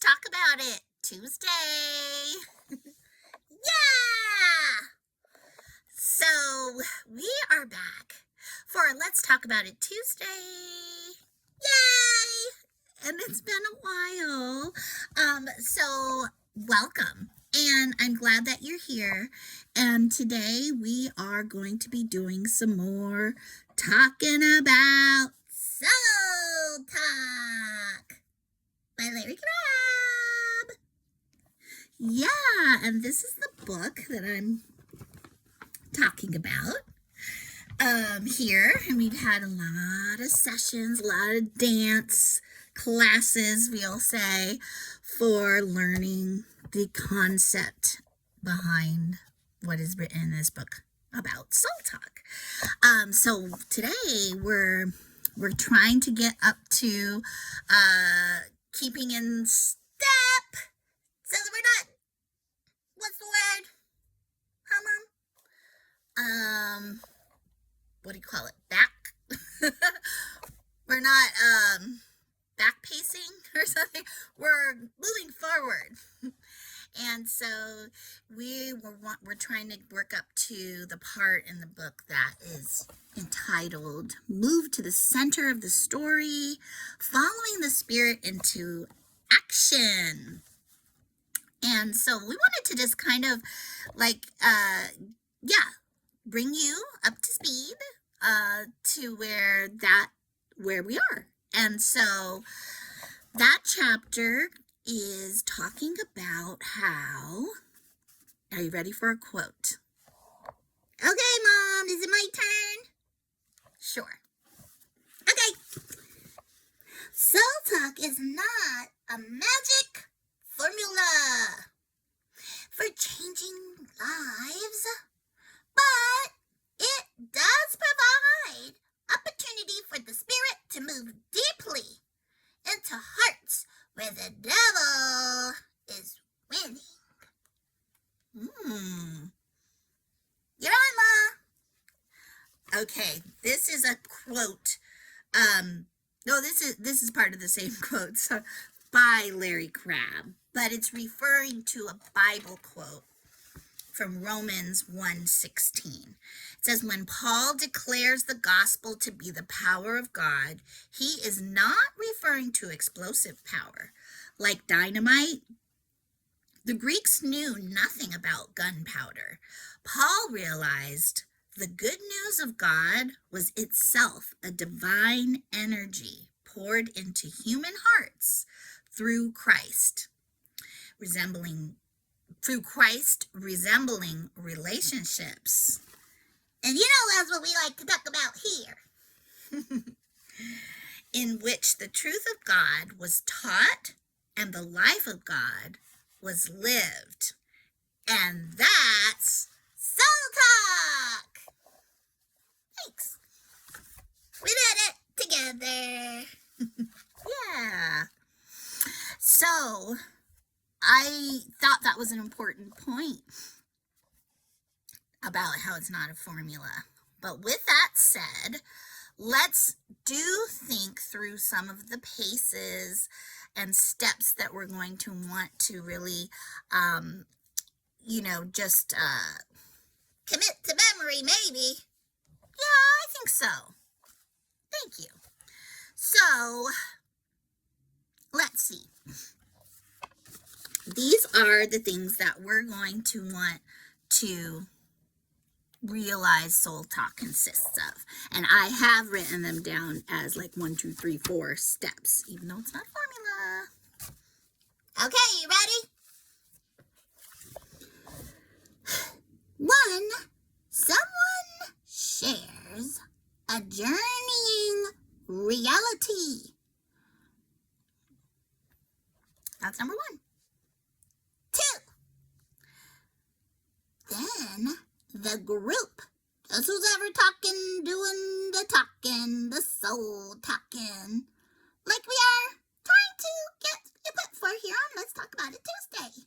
talk about it. Tuesday. Yeah! So, we are back for Let's Talk About It Tuesday. Yay! And it's been a while. So welcome. And I'm glad that you're here. And today we are going to be doing some more talking about Soul Talk by Larry Crabb. Yeah, and this is the book that I'm talking about here. And we've had a lot of sessions, a lot of dance classes, we'll say, for learning the concept behind what is written in this book about Soul Talk. So today we're trying to get up to keeping in step so that we're not, what's the word? What do you call it? Back? We're not back pacing or something. We're moving forward. And so we're trying to work up to the part in the book that is entitled Move to the Center of the Story, Following the Spirit into Action. And so we wanted to just kind of like, bring you up to speed to where we are. And so that chapter is talking about how, are you ready for a quote? Okay, Mom, is it my turn? Sure. Okay. Soul Talk is not a magic formula for changing lives, but it does provide opportunity for the spirit to move deeply into hearts where the devil is winning. You're on, Ma. Okay, this is a quote. No, this is part of the same quote by Larry Crabb, but it's referring to a Bible quote from Romans 1:16. It says, when Paul declares the gospel to be the power of God, he is not referring to explosive power like dynamite. The Greeks knew nothing about gunpowder. Paul realized the good news of God was itself a divine energy poured into human hearts through Christ, resembling relationships. And that's what we like to talk about here. In which the truth of God was taught and the life of God was lived. And that's Soul Talk. Thanks. We did it together. Yeah. So I thought that was an important point about how it's not a formula. But with that said, let's think through some of the paces and steps that we're going to want to really, just commit to memory, maybe. Yeah, I think so. Thank you. So, let's see. These are the things that we're going to want to realize Soul Talk consists of. And I have written them down as like 1, 2, 3, 4 steps, even though it's not a formula. Okay, you ready? 1, someone shares a journeying reality. That's number 1. 2, then the group, just who's ever talking, doing the talking, the soul talking, like we are trying to get input for here on Let's Talk About It Tuesday.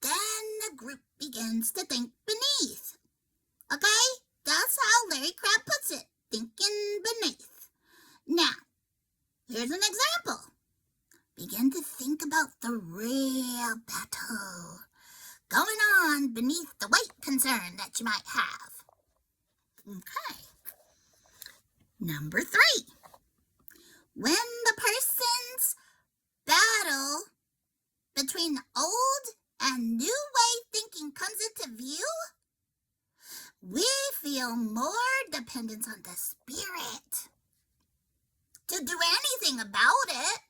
Then the group begins to think beneath. Okay? That's how Larry Crabb puts it, thinking beneath. Now, here's an example. beneath the weight concern that you might have. Okay. Number 3. When the person's battle between the old and new way thinking comes into view, we feel more dependence on the spirit to do anything about it.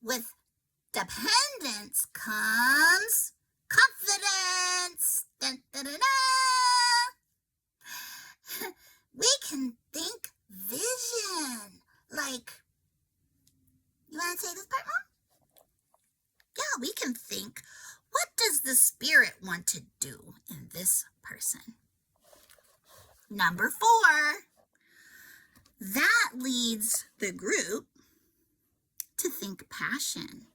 With dependence comes confidence. Dun, dun, dun, dun. We can think vision. Like, you want to say this part, Mom? Yeah, we can think, what does the spirit want to do in this person? Number 4, that leads the group to think passion.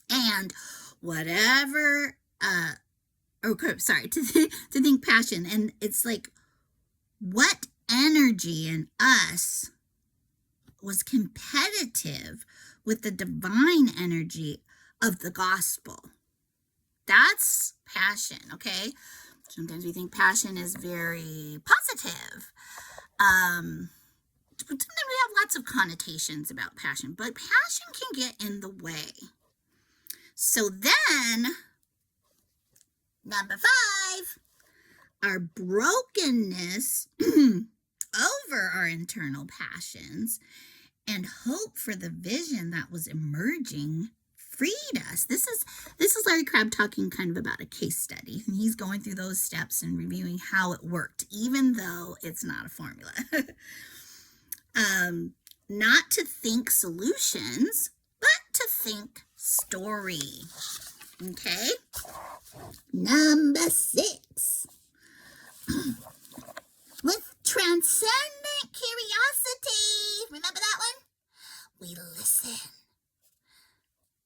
And whatever, to think passion. And it's like, what energy in us was competitive with the divine energy of the gospel? That's passion, okay? Sometimes we think passion is very positive. Sometimes we have lots of connotations about passion, but passion can get in the way. So then, number 5, our brokenness over our internal passions and hope for the vision that was emerging freed us. This is Larry Crabb talking kind of about a case study. He's going through those steps and reviewing how it worked, even though it's not a formula. Not to think solutions, but to think story. Okay? Number 6. With transcendent curiosity, remember that one? We listen.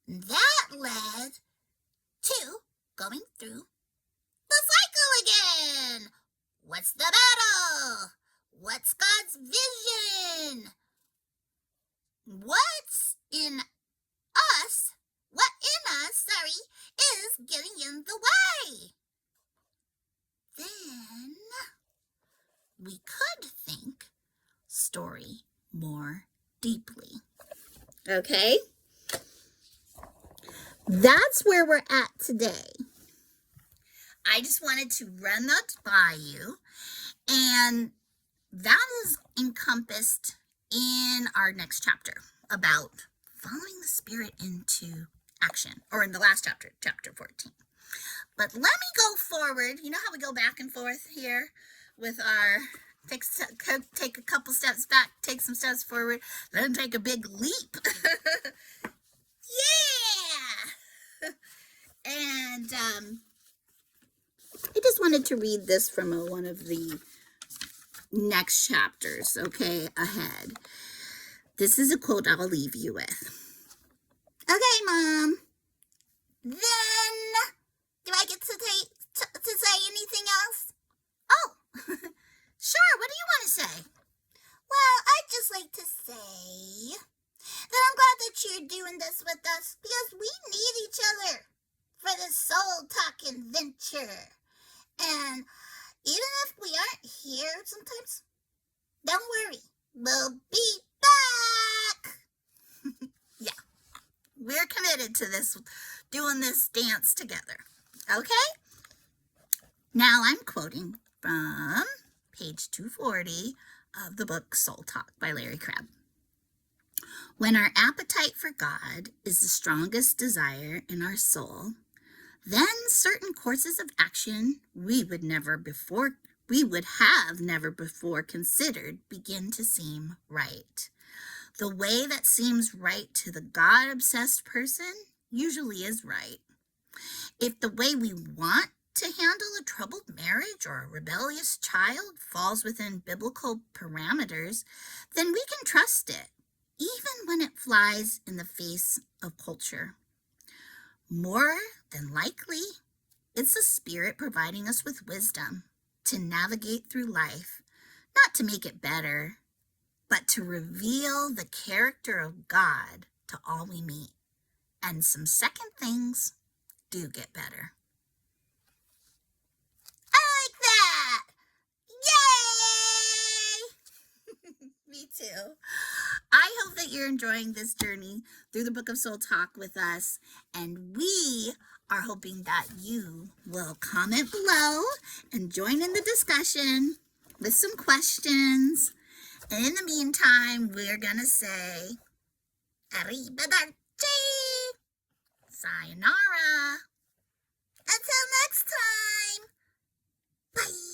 That led to going through the cycle again. What's the battle? What's God's vision? What's in us? What in us, is getting in the way? Then we could think story more deeply. Okay? That's where we're at today. I just wanted to run that by you, and that is encompassed in our next chapter about following the Spirit into action, or in the last chapter, chapter 14. But let me go forward. You know how we go back and forth here with our take a couple steps back, take some steps forward, then take a big leap. Yeah! And I just wanted to read this from one of the next chapters, okay, ahead. This is a quote I'll leave you with. Okay, Mom. Then, do I get to say anything else? Oh, sure. What do you want to say? Well, I'd just like to say that I'm glad that you're doing this with us, because we need each other for this soul talking venture. And even if we aren't here sometimes, don't worry, we'll be back. Yeah, we're committed to this, doing this dance together. Okay? Now I'm quoting from page 240 of the book Soul Talk by Larry Crabb. When our appetite for God is the strongest desire in our soul, then certain courses of action we would have never before considered begin to seem right. The way that seems right to the God-obsessed person usually is right. If the way we want to handle a troubled marriage or a rebellious child falls within biblical parameters, then we can trust it, even when it flies in the face of culture. More than likely, it's the Spirit providing us with wisdom to navigate through life, not to make it better, but to reveal the character of God to all we meet. And some second things do get better. Me too. I hope that you're enjoying this journey through the Book of Soul Talk with us, and we are hoping that you will comment below and join in the discussion with some questions. And in the meantime, we're going to say arrivederci, sayonara. Until next time, bye.